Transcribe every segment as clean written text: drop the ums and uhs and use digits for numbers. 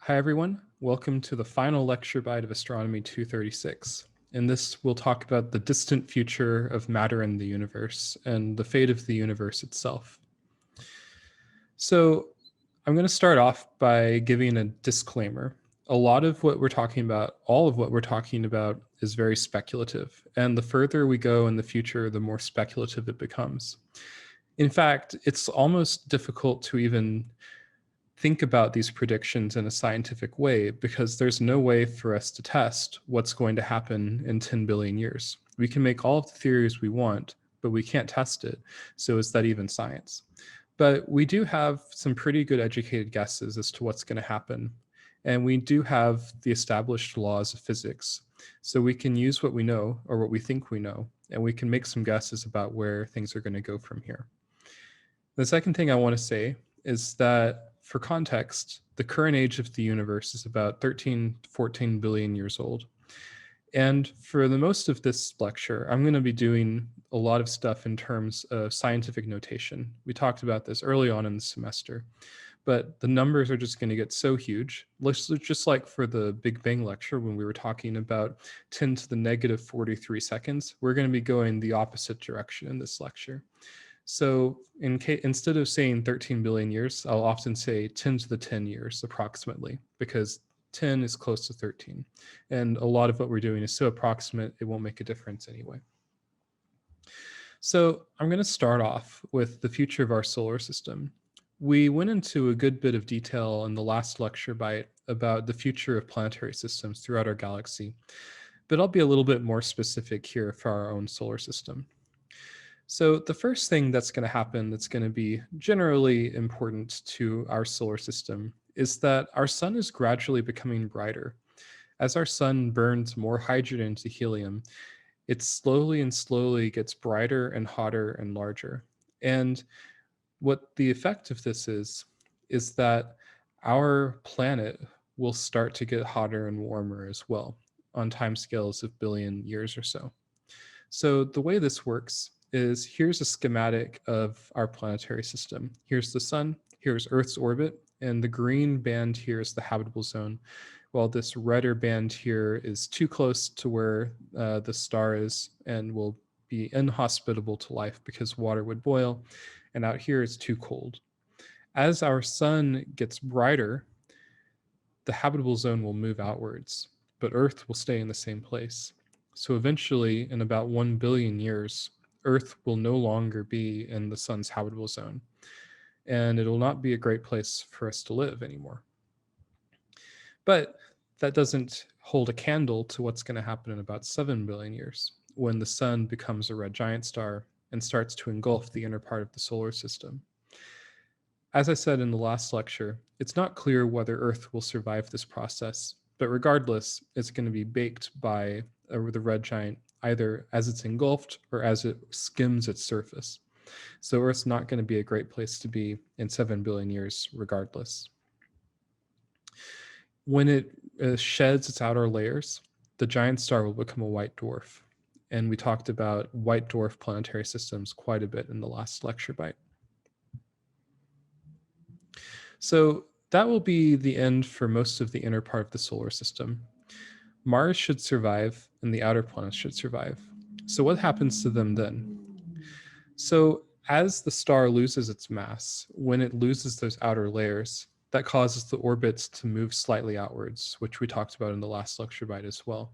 Hi, everyone. Welcome to the final lecture bite of Astronomy 236. In this, we'll talk about the distant future of matter in the universe and the fate of the universe itself. So, I'm going to start off by giving a disclaimer. A lot of what we're talking about, all of what we're talking about, is very speculative. And the further we go in the future, the more speculative it becomes. In fact, it's almost difficult to even think about these predictions in a scientific way because there's no way for us to test what's going to happen in 10 billion years. We can make all of the theories we want, but we can't test it. So is that even science? But we do have some pretty good educated guesses as to what's going to happen. And we do have the established laws of physics. So we can use what we know or what we think we know, and we can make some guesses about where things are going to go from here. The second thing I want to say is that, for context, the current age of the universe is about 13 to 14 billion years old. And for the most of this lecture, I'm going to be doing a lot of stuff in terms of scientific notation. We talked about this early on in the semester, but the numbers are just going to get so huge. Just like for the Big Bang lecture, when we were talking about 10 to the negative 43 seconds, we're going to be going the opposite direction in this lecture. So instead of saying 13 billion years, I'll often say 10 to the 10 years approximately, because 10 is close to 13. And a lot of what we're doing is so approximate, it won't make a difference anyway. So I'm going to start off with the future of our solar system. We went into a good bit of detail in the last lecture bite about the future of planetary systems throughout our galaxy, but I'll be a little bit more specific here for our own solar system. So the first thing that's going to happen that's going to be generally important to our solar system is that our sun is gradually becoming brighter. As our sun burns more hydrogen to helium, it slowly and slowly gets brighter and hotter and larger. And what the effect of this is that our planet will start to get hotter and warmer as well on timescales of billion years or so. So the way this works is, here's a schematic of our planetary system. Here's the sun, here's Earth's orbit, and the green band here is the habitable zone, while this redder band here is too close to where the star is and will be inhospitable to life because water would boil, and out here it's too cold. As our sun gets brighter, the habitable zone will move outwards, but Earth will stay in the same place. So eventually, in about 1 billion years, Earth will no longer be in the sun's habitable zone, and it will not be a great place for us to live anymore. But that doesn't hold a candle to what's going to happen in about 7 billion years, when the sun becomes a red giant star and starts to engulf the inner part of the solar system. As I said in the last lecture, it's not clear whether Earth will survive this process, but regardless, it's going to be baked by the red giant either as it's engulfed or as it skims its surface. So Earth's not going to be a great place to be in 7 billion years regardless. When it sheds its outer layers, the giant star will become a white dwarf. And we talked about white dwarf planetary systems quite a bit in the last lecture bite. So that will be the end for most of the inner part of the solar system. Mars should survive and the outer planets should survive. So what happens to them then? So as the star loses its mass, when it loses those outer layers, that causes the orbits to move slightly outwards, which we talked about in the last lecture bite as well.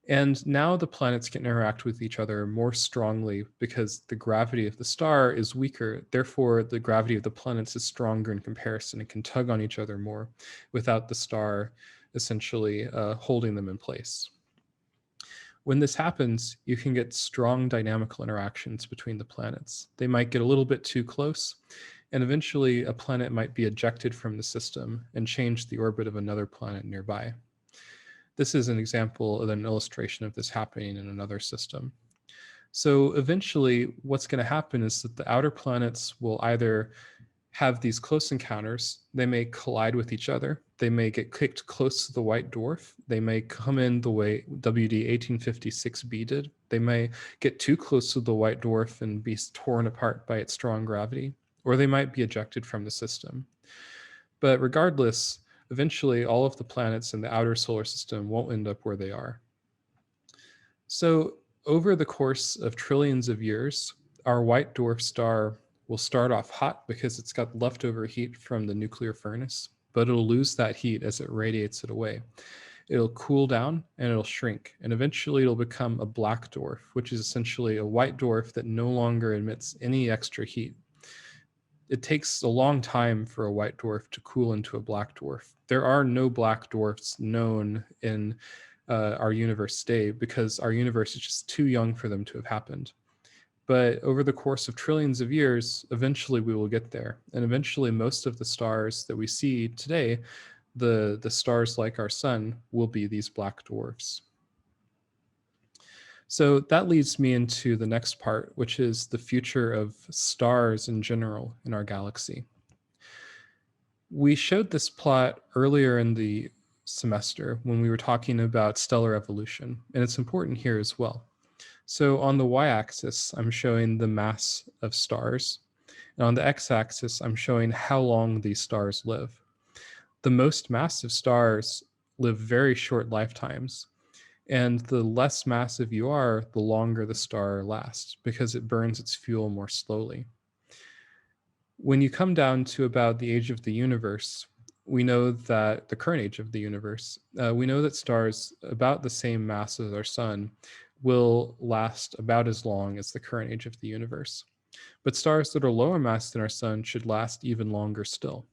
And now the planets can interact with each other more strongly because the gravity of the star is weaker. Therefore, the gravity of the planets is stronger in comparison and can tug on each other more without the star essentially holding them in place. When this happens, you can get strong dynamical interactions between the planets. They might get a little bit too close, and eventually a planet might be ejected from the system and change the orbit of another planet nearby. This is an example of an illustration of this happening in another system. So eventually, what's going to happen is that the outer planets will either have these close encounters, they may collide with each other, they may get kicked close to the white dwarf, they may come in the way WD 1856b did, they may get too close to the white dwarf and be torn apart by its strong gravity, or they might be ejected from the system. But regardless, Eventually, all of the planets in the outer solar system won't end up where they are. So, over the course of trillions of years, our white dwarf star will start off hot because it's got leftover heat from the nuclear furnace, but it'll lose that heat as it radiates it away. It'll cool down and it'll shrink, and eventually it'll become a black dwarf, which is essentially a white dwarf that no longer emits any extra heat. It takes a long time for a white dwarf to cool into a black dwarf. There are no black dwarfs known in our universe today because our universe is just too young for them to have happened. But over the course of trillions of years, eventually we will get there. And eventually, most of the stars that we see today, the stars like our sun, will be these black dwarfs. So that leads me into the next part, which is the future of stars in general in our galaxy. We showed this plot earlier in the semester when we were talking about stellar evolution, and it's important here as well. So on the y-axis, I'm showing the mass of stars, and on the x-axis, I'm showing how long these stars live. The most massive stars live very short lifetimes, and the less massive you are, the longer the star lasts because it burns its fuel more slowly. When you come down to about the age of the universe, we know that the current age of the universe, we know that stars about the same mass as our sun will last about as long as the current age of the universe. But stars that are lower mass than our sun should last even longer still,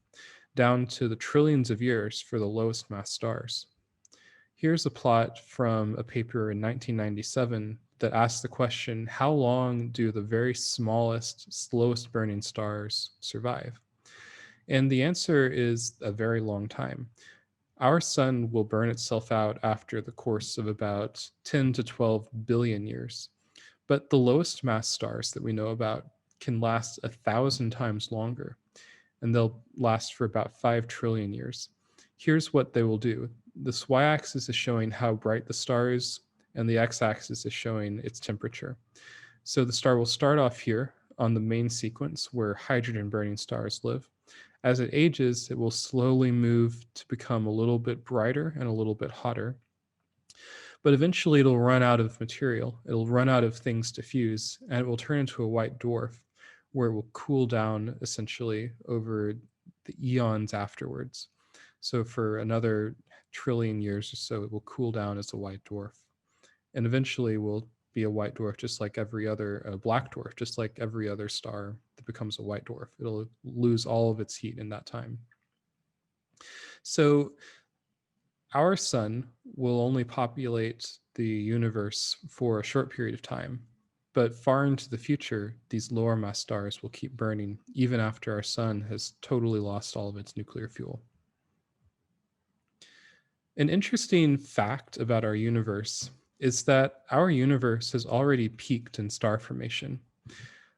down to the trillions of years for the lowest mass stars. Here's a plot from a paper in 1997 that asks the question, how long do the very smallest, slowest burning stars survive? And the answer is a very long time. Our sun will burn itself out after the course of about 10 to 12 billion years. But the lowest mass stars that we know about can last 1,000 times longer, and they'll last for about 5 trillion years. Here's what they will do. This y-axis is showing how bright the star is, and the x-axis is showing its temperature. So the star will start off here on the main sequence where hydrogen burning stars live. As it ages, it will slowly move to become a little bit brighter and a little bit hotter. But eventually it'll run out of material. It'll run out of things to fuse, and it will turn into a white dwarf where it will cool down essentially over the eons afterwards. So for another trillion years or so, it will cool down as a white dwarf. And eventually will be a white dwarf just like every other, a black dwarf, just like every other star that becomes a white dwarf. It'll lose all of its heat in that time. So our sun will only populate the universe for a short period of time, but far into the future, these lower mass stars will keep burning even after our sun has totally lost all of its nuclear fuel. An interesting fact about our universe is that our universe has already peaked in star formation.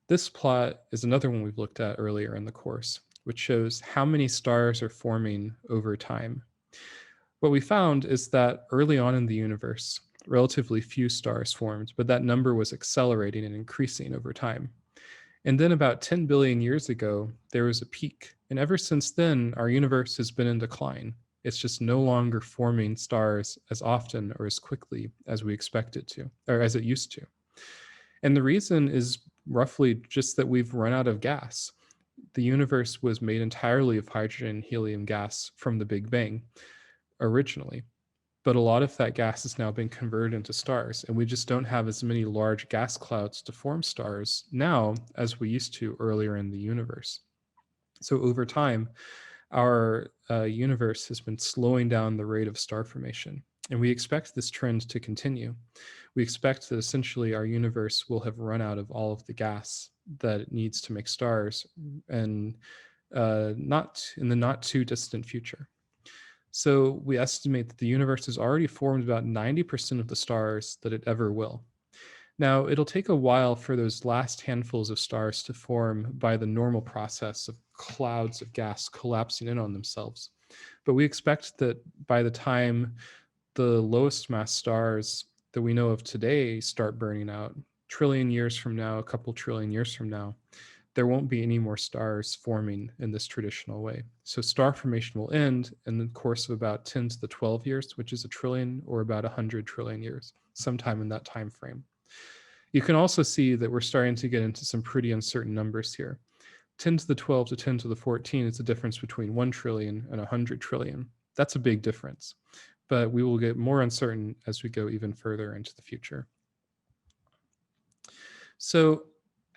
This plot is another one we've looked at earlier in the course, which shows how many stars are forming over time. What we found is that early on in the universe, relatively few stars formed, but that number was accelerating and increasing over time. And then about 10 billion years ago, there was a peak. And ever since then, our universe has been in decline. It's just no longer forming stars as often or as quickly as we expect it to, or as it used to. And the reason is roughly just that we've run out of gas. The universe was made entirely of hydrogen and helium gas from the Big Bang originally. But a lot of that gas has now been converted into stars, and we just don't have as many large gas clouds to form stars now as we used to earlier in the universe. So over time, our universe has been slowing down the rate of star formation, and we expect this trend to continue. We expect that essentially our universe will have run out of all of the gas that it needs to make stars, and not in the not too distant future. So we estimate that the universe has already formed about 90% of the stars that it ever will. Now, it'll take a while for those last handfuls of stars to form by the normal process of clouds of gas collapsing in on themselves. But we expect that by the time the lowest mass stars that we know of today start burning out, trillion years from now, a couple trillion years from now, there won't be any more stars forming in this traditional way. So star formation will end in the course of about 10 to the 12 years, which is a trillion, or about 100 trillion years, sometime in that time frame. You can also see that we're starting to get into some pretty uncertain numbers here. 10 to the 12 to 10 to the 14 is the difference between 1 trillion and 100 trillion. That's a big difference, but we will get more uncertain as we go even further into the future. So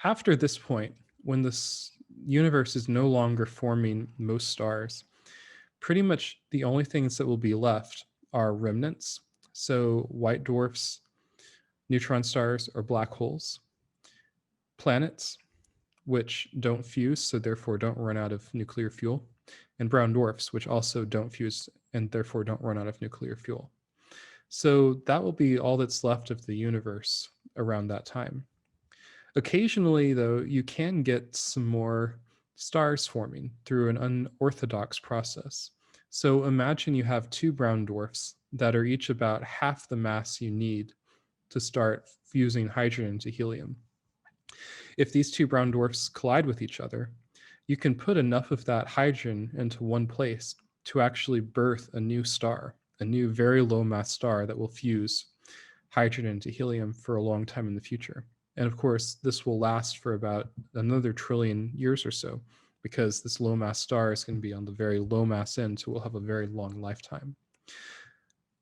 after this point, when this universe is no longer forming most stars, pretty much the only things that will be left are remnants. So white dwarfs, neutron stars, or black holes, planets, which don't fuse, so therefore don't run out of nuclear fuel, and brown dwarfs, which also don't fuse and therefore don't run out of nuclear fuel. So that will be all that's left of the universe around that time. Occasionally, though, you can get some more stars forming through an unorthodox process. So imagine you have two brown dwarfs that are each about half the mass you need to start fusing hydrogen into helium. If these two brown dwarfs collide with each other, you can put enough of that hydrogen into one place to actually birth a new star, a new very low mass star that will fuse hydrogen into helium for a long time in the future. And of course, this will last for about another trillion years or so, because this low mass star is going to be on the very low mass end, so we'll have a very long lifetime.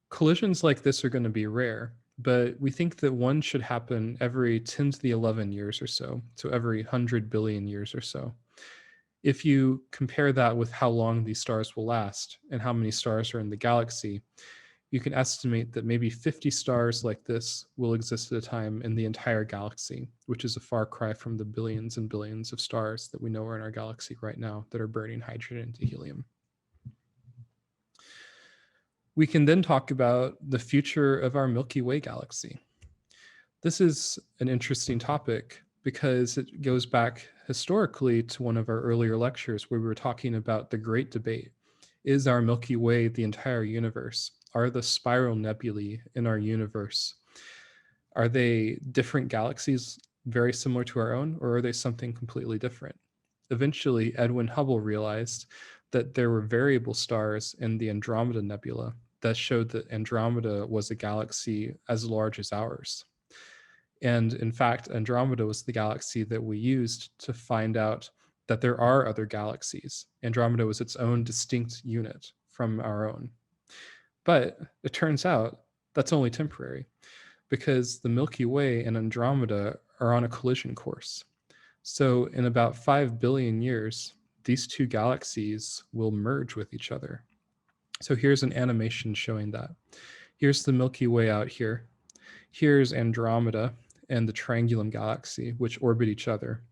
Collisions like this are going to be rare, but we think that one should happen every 10 to the 11 years or so every 100 billion years or so. If you compare that with how long these stars will last and how many stars are in the galaxy, you can estimate that maybe 50 stars like this will exist at a time in the entire galaxy, which is a far cry from the billions and billions of stars that we know are in our galaxy right now that are burning hydrogen into helium. We can then talk about the future of our Milky Way galaxy. This is an interesting topic because it goes back historically to one of our earlier lectures where we were talking about the great debate. Is our Milky Way the entire universe? Are the spiral nebulae in our universe, are they different galaxies very similar to our own, or are they something completely different? Eventually, Edwin Hubble realized that there were variable stars in the Andromeda Nebula that showed that Andromeda was a galaxy as large as ours. And in fact, Andromeda was the galaxy that we used to find out that there are other galaxies. Andromeda was its own distinct unit from our own. But it turns out that's only temporary, because the Milky Way and Andromeda are on a collision course. So in about 5 billion years, these two galaxies will merge with each other. So here's an animation showing that. Here's the Milky Way out here. Here's Andromeda and the Triangulum galaxy, which orbit each other.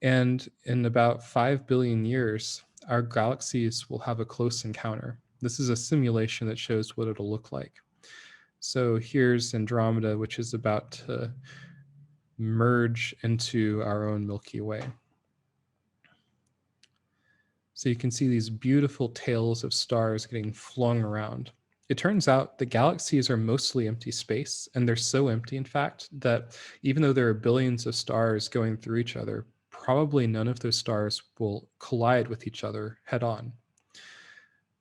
And in about 5 billion years, our galaxies will have a close encounter. This is a simulation that shows what it'll look like. So here's Andromeda, which is about to merge into our own Milky Way. So you can see these beautiful tails of stars getting flung around. It turns out the galaxies are mostly empty space, and they're so empty, in fact, that even though there are billions of stars going through each other, probably none of those stars will collide with each other head on.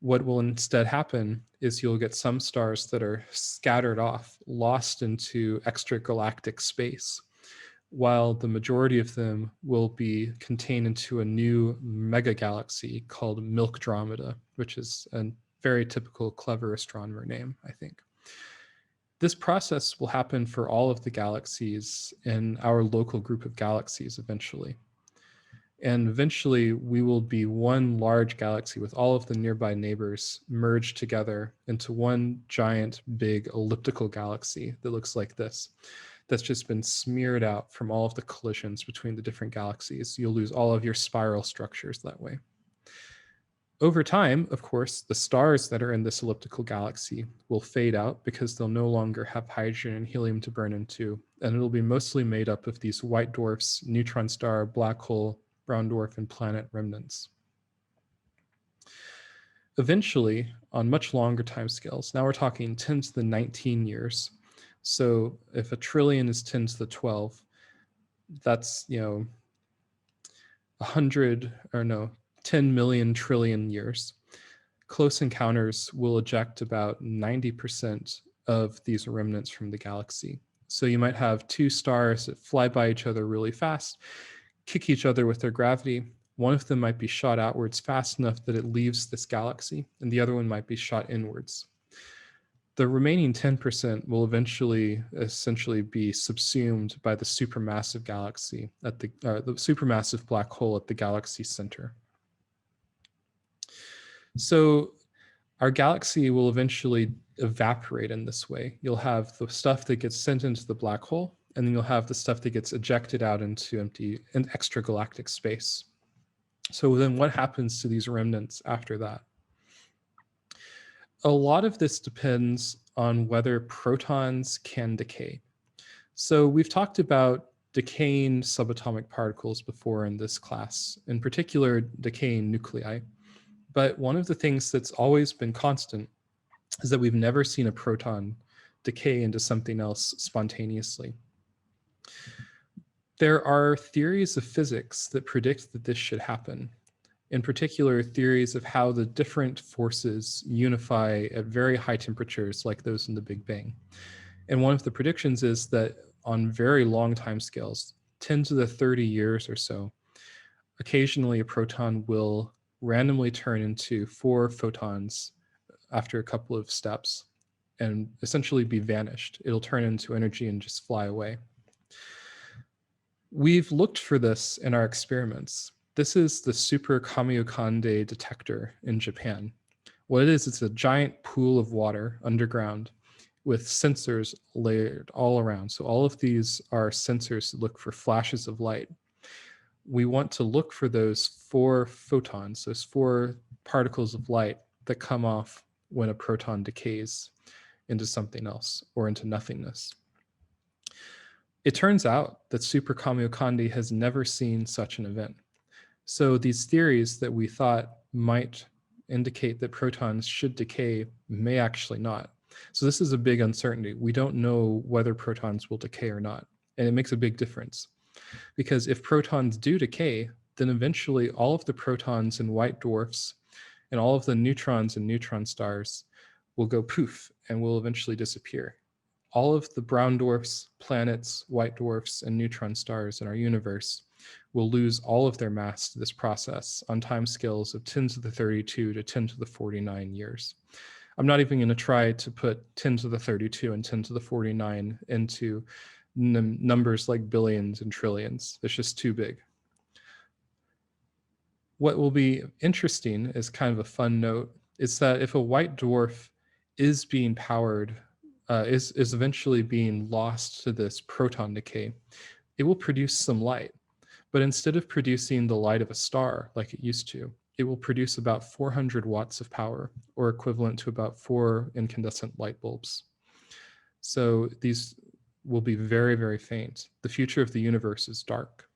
What will instead happen is you'll get some stars that are scattered off, lost into extragalactic space, while the majority of them will be contained into a new megagalaxy called Milkdromeda, which is a very typical clever astronomer name, I think. This process will happen for all of the galaxies in our local group of galaxies eventually. And eventually we will be one large galaxy with all of the nearby neighbors merged together into one giant, big elliptical galaxy that looks like this. That's just been smeared out from all of the collisions between the different galaxies. You'll lose all of your spiral structures that way. Over time, of course, the stars that are in this elliptical galaxy will fade out because they'll no longer have hydrogen and helium to burn into, and it'll be mostly made up of these white dwarfs, neutron star, black hole, brown dwarf, and planet remnants. Eventually, on much longer timescales, now we're talking 10 to the 19 years. So if a trillion is 10 to the 12, that's, 10 million trillion years, close encounters will eject about 90% of these remnants from the galaxy. So you might have two stars that fly by each other really fast, kick each other with their gravity. One of them might be shot outwards fast enough that it leaves this galaxy, and the other one might be shot inwards. The remaining 10% will eventually essentially be subsumed by the supermassive galaxy at the supermassive black hole at the galaxy center. So our galaxy will eventually evaporate in this way. You'll have the stuff that gets sent into the black hole, and then you'll have the stuff that gets ejected out into empty and extragalactic space. So then what happens to these remnants after that? A lot of this depends on whether protons can decay. So we've talked about decaying subatomic particles before in this class, in particular decaying nuclei. But one of the things that's always been constant is that we've never seen a proton decay into something else spontaneously. There are theories of physics that predict that this should happen. In particular, theories of how the different forces unify at very high temperatures like those in the Big Bang. And one of the predictions is that on very long timescales, 10 to the 30 years or so, occasionally a proton will randomly turn into 4 photons after a couple of steps and essentially be vanished. It'll turn into energy and just fly away. We've looked for this in our experiments. This is the Super Kamiokande detector in Japan. What it is, it's a giant pool of water underground with sensors layered all around. So all of these are sensors that look for flashes of light. We want to look for those 4 photons, those 4 particles of light that come off when a proton decays into something else or into nothingness. It turns out that Super Kamiokande has never seen such an event. So these theories that we thought might indicate that protons should decay may actually not. So this is a big uncertainty. We don't know whether protons will decay or not. And it makes a big difference. Because if protons do decay, then eventually all of the protons in white dwarfs and all of the neutrons in neutron stars will go poof and will eventually disappear. All of the brown dwarfs, planets, white dwarfs, and neutron stars in our universe will lose all of their mass to this process on timescales of 10 to the 32 to 10 to the 49 years. I'm not even going to try to put 10 to the 32 and 10 to the 49 into numbers like billions and trillions. It's just too big. What will be interesting is kind of a fun note, is that if a white dwarf is being powered, is eventually being lost to this proton decay, it will produce some light. But instead of producing the light of a star like it used to, it will produce about 400 watts of power, or equivalent to about 4 incandescent light bulbs. So these will be very, very faint. The future of the universe is dark.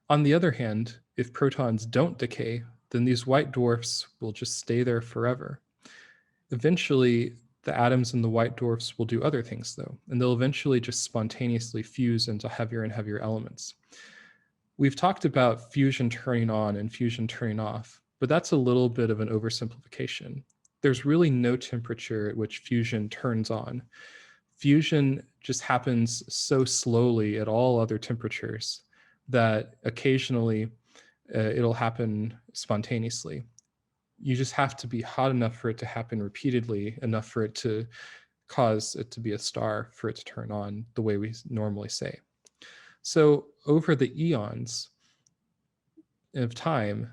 On the other hand, if protons don't decay, then these white dwarfs will just stay there forever. Eventually, the atoms in the white dwarfs will do other things, though, and they'll eventually just spontaneously fuse into heavier and heavier elements. We've talked about fusion turning on and fusion turning off, but that's a little bit of an oversimplification. There's really no temperature at which fusion turns on. Fusion just happens so slowly at all other temperatures that occasionally it'll happen spontaneously. You just have to be hot enough for it to happen repeatedly, enough for it to cause it to be a star, for it to turn on the way we normally say. So over the eons of time,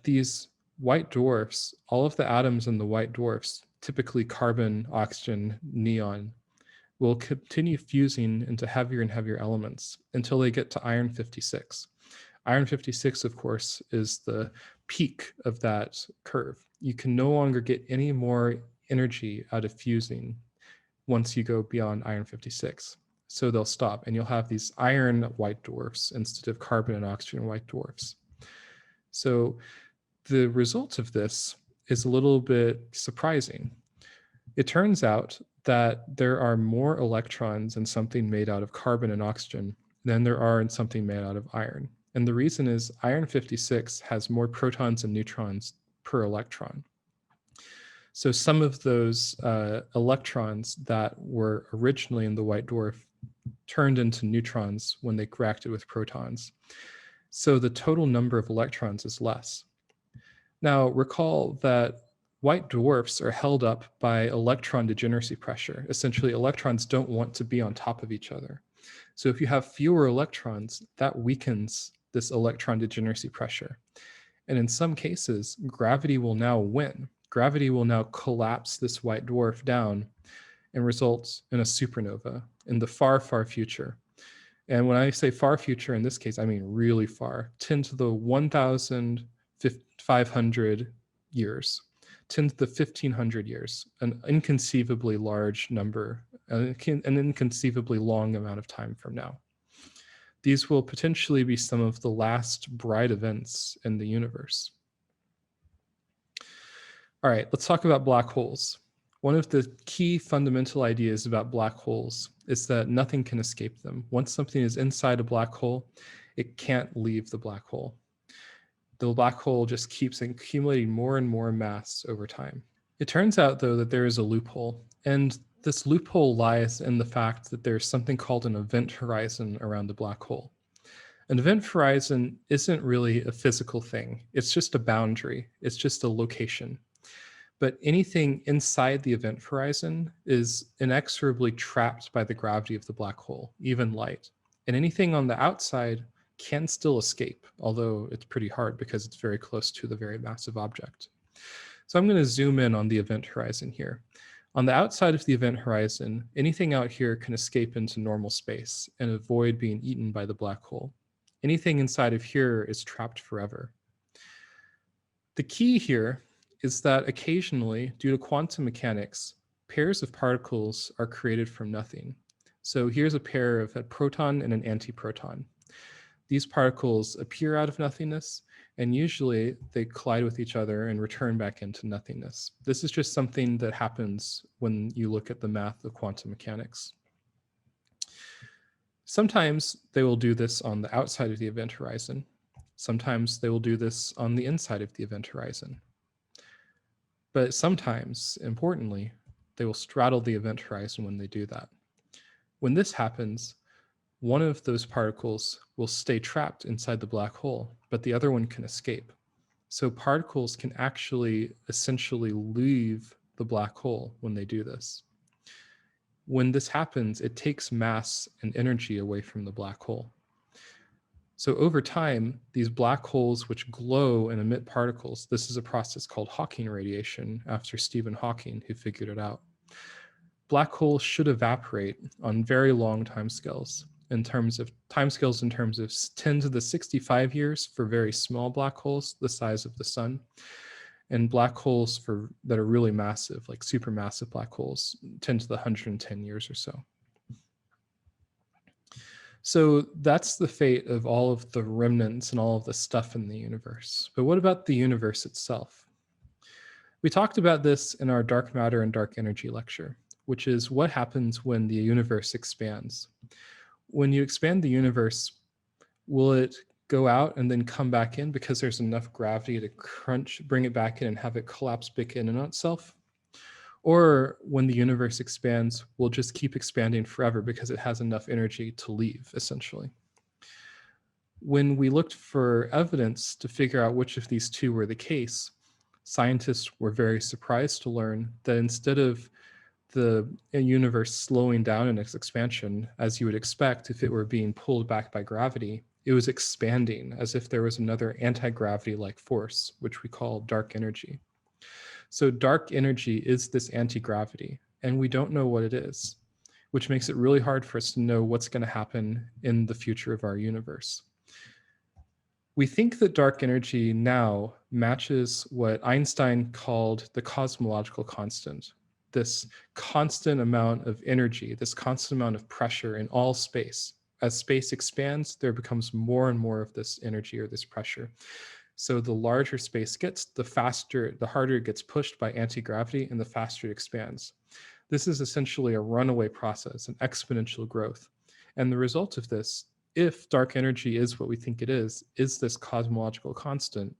these white dwarfs, all of the atoms in the white dwarfs, typically carbon, oxygen, neon, will continue fusing into heavier and heavier elements until they get to iron 56. Iron 56, of course, is the peak of that curve. You can no longer get any more energy out of fusing once you go beyond iron 56. So they'll stop, and you'll have these iron white dwarfs instead of carbon and oxygen white dwarfs. So the result of this is a little bit surprising. It turns out that there are more electrons in something made out of carbon and oxygen than there are in something made out of iron. And the reason is iron 56 has more protons and neutrons per electron. So some of those electrons that were originally in the white dwarf turned into neutrons when they reacted with protons. So the total number of electrons is less. Now, recall that white dwarfs are held up by electron degeneracy pressure. Essentially, electrons don't want to be on top of each other. So if you have fewer electrons, that weakens this electron degeneracy pressure. And in some cases, gravity will now win. Gravity will now collapse this white dwarf down and result in a supernova in the far, far future. And when I say far future, in this case, I mean really far, 10 to the 1,500 years, 10 to the 1,500 years, an inconceivably large number, an inconceivably long amount of time from now. These will potentially be some of the last bright events in the universe. All right, let's talk about black holes. One of the key fundamental ideas about black holes is that nothing can escape them. Once something is inside a black hole, it can't leave the black hole. The black hole just keeps accumulating more and more mass over time. It turns out, though, that there is a loophole, and this loophole lies in the fact that there's something called an event horizon around the black hole. An event horizon isn't really a physical thing. It's just a boundary. It's just a location. But anything inside the event horizon is inexorably trapped by the gravity of the black hole, even light. And anything on the outside can still escape, although it's pretty hard because it's very close to the very massive object. So I'm going to zoom in on the event horizon here. On the outside of the event horizon, anything out here can escape into normal space and avoid being eaten by the black hole. Anything inside of here is trapped forever. The key here is that occasionally, due to quantum mechanics, pairs of particles are created from nothing. So here's a pair of a proton and an antiproton. These particles appear out of nothingness, and usually they collide with each other and return back into nothingness. This is just something that happens when you look at the math of quantum mechanics. Sometimes they will do this on the outside of the event horizon. Sometimes they will do this on the inside of the event horizon. But sometimes, importantly, they will straddle the event horizon when they do that. When this happens, one of those particles will stay trapped inside the black hole, but the other one can escape. So particles can actually essentially leave the black hole when they do this. When this happens, it takes mass and energy away from the black hole. So over time, these black holes which glow and emit particles, this is a process called Hawking radiation after Stephen Hawking, who figured it out. Black holes should evaporate on very long timescales in terms of 10 to the 65 years for very small black holes, the size of the sun, and black holes that are really massive, like supermassive black holes, 10 to the 110 years or so. So that's the fate of all of the remnants and all of the stuff in the universe. But what about the universe itself? We talked about this in our dark matter and dark energy lecture, which is what happens when the universe expands. When you expand the universe, will it go out and then come back in because there's enough gravity to bring it back in and have it collapse back in on itself? Or when the universe expands, we'll just keep expanding forever because it has enough energy to leave, essentially. When we looked for evidence to figure out which of these two were the case, scientists were very surprised to learn that instead of the universe slowing down in its expansion, as you would expect if it were being pulled back by gravity, it was expanding as if there was another anti-gravity-like force, which we call dark energy. So dark energy is this anti-gravity, and we don't know what it is, which makes it really hard for us to know what's going to happen in the future of our universe. We think that dark energy now matches what Einstein called the cosmological constant, this constant amount of energy, this constant amount of pressure in all space. As space expands, there becomes more and more of this energy or this pressure. So the larger space gets, the harder it gets pushed by anti-gravity and the faster it expands. This is essentially a runaway process, an exponential growth. And the result of this if dark energy is what we think it is this cosmological constant,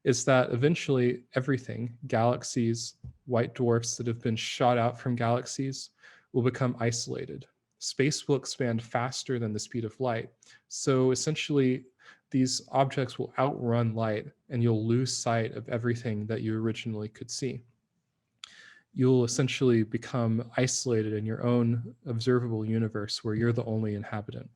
is that eventually everything, galaxies, white dwarfs that have been shot out from galaxies, will become isolated. Space will expand faster than the speed of light. So essentially, these objects will outrun light and you'll lose sight of everything that you originally could see. You'll essentially become isolated in your own observable universe where you're the only inhabitant.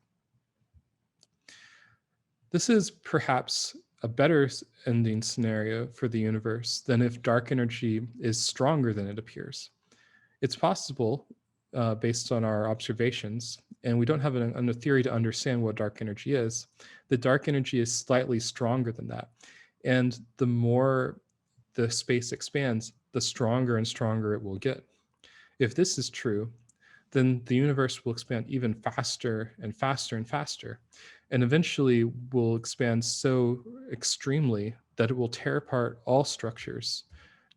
This is perhaps a better ending scenario for the universe than if dark energy is stronger than it appears. It's possible, based on our observations, and we don't have a theory to understand what dark energy is, that dark energy is slightly stronger than that. And the more the space expands, the stronger and stronger it will get. If this is true, then the universe will expand even faster and faster and faster, and eventually will expand so extremely that it will tear apart all structures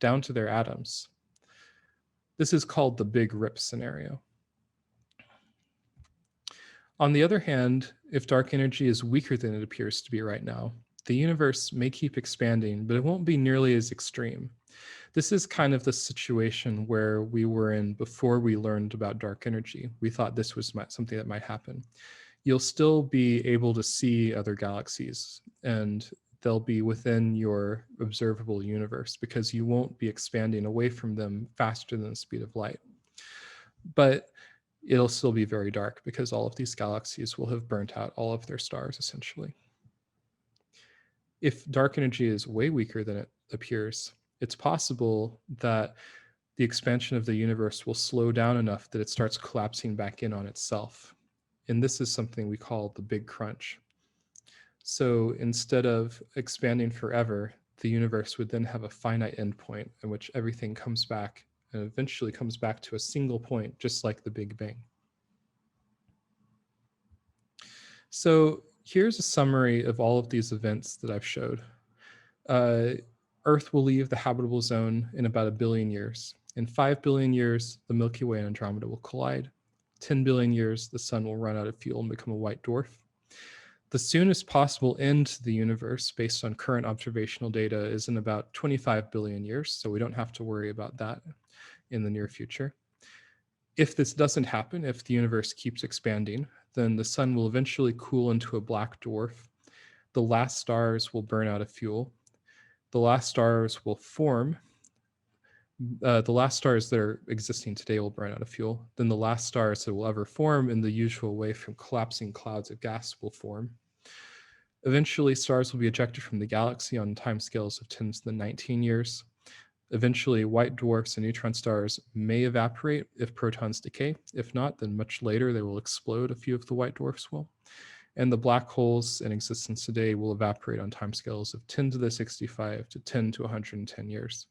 down to their atoms. This is called the Big Rip scenario. On the other hand, if dark energy is weaker than it appears to be right now, the universe may keep expanding, but it won't be nearly as extreme. This is kind of the situation where we were in before we learned about dark energy. We thought this was something that might happen. You'll still be able to see other galaxies, and they'll be within your observable universe because you won't be expanding away from them faster than the speed of light. But it'll still be very dark because all of these galaxies will have burnt out all of their stars, essentially. If dark energy is way weaker than it appears, it's possible that the expansion of the universe will slow down enough that it starts collapsing back in on itself. And this is something we call the Big Crunch. So instead of expanding forever, the universe would then have a finite endpoint in which everything comes back and eventually comes back to a single point, just like the Big Bang. So here's a summary of all of these events that I've showed. Earth will leave the habitable zone in about 1 billion years. In 5 billion years, the Milky Way and Andromeda will collide. 10 billion years, the sun will run out of fuel and become a white dwarf. The soonest possible end to the universe, based on current observational data, is in about 25 billion years, so we don't have to worry about that in the near future. If this doesn't happen, if the universe keeps expanding, then the sun will eventually cool into a black dwarf. The last stars will burn out of fuel. The last stars will form. The last stars that are existing today will burn out of fuel. Then the last stars that will ever form in the usual way from collapsing clouds of gas will form. Eventually, stars will be ejected from the galaxy on timescales of 10 to the 19 years. Eventually, white dwarfs and neutron stars may evaporate if protons decay. If not, then much later they will explode, a few of the white dwarfs will. And the black holes in existence today will evaporate on timescales of 10 to the 65 to 10 to 110 years.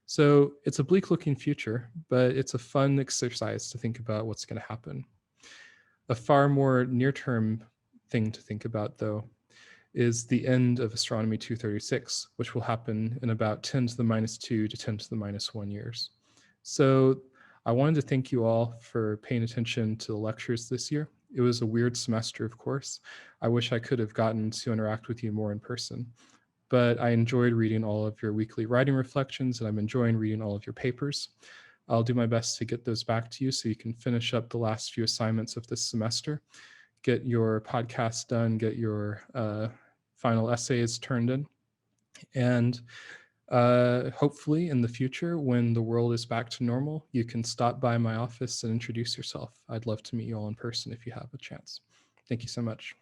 So it's a bleak looking future, but it's a fun exercise to think about what's going to happen. A far more near-term thing to think about, though, is the end of Astronomy 236, which will happen in about 10 to the minus 2 to 10 to the minus 1 years. So I wanted to thank you all for paying attention to the lectures this year. It was a weird semester, of course. I wish I could have gotten to interact with you more in person, but I enjoyed reading all of your weekly writing reflections, and I'm enjoying reading all of your papers. I'll do my best to get those back to you so you can finish up the last few assignments of this semester, get your podcast done, get your final essays turned in. And hopefully in the future, when the world is back to normal, you can stop by my office and introduce yourself. I'd love to meet you all in person if you have a chance. Thank you so much.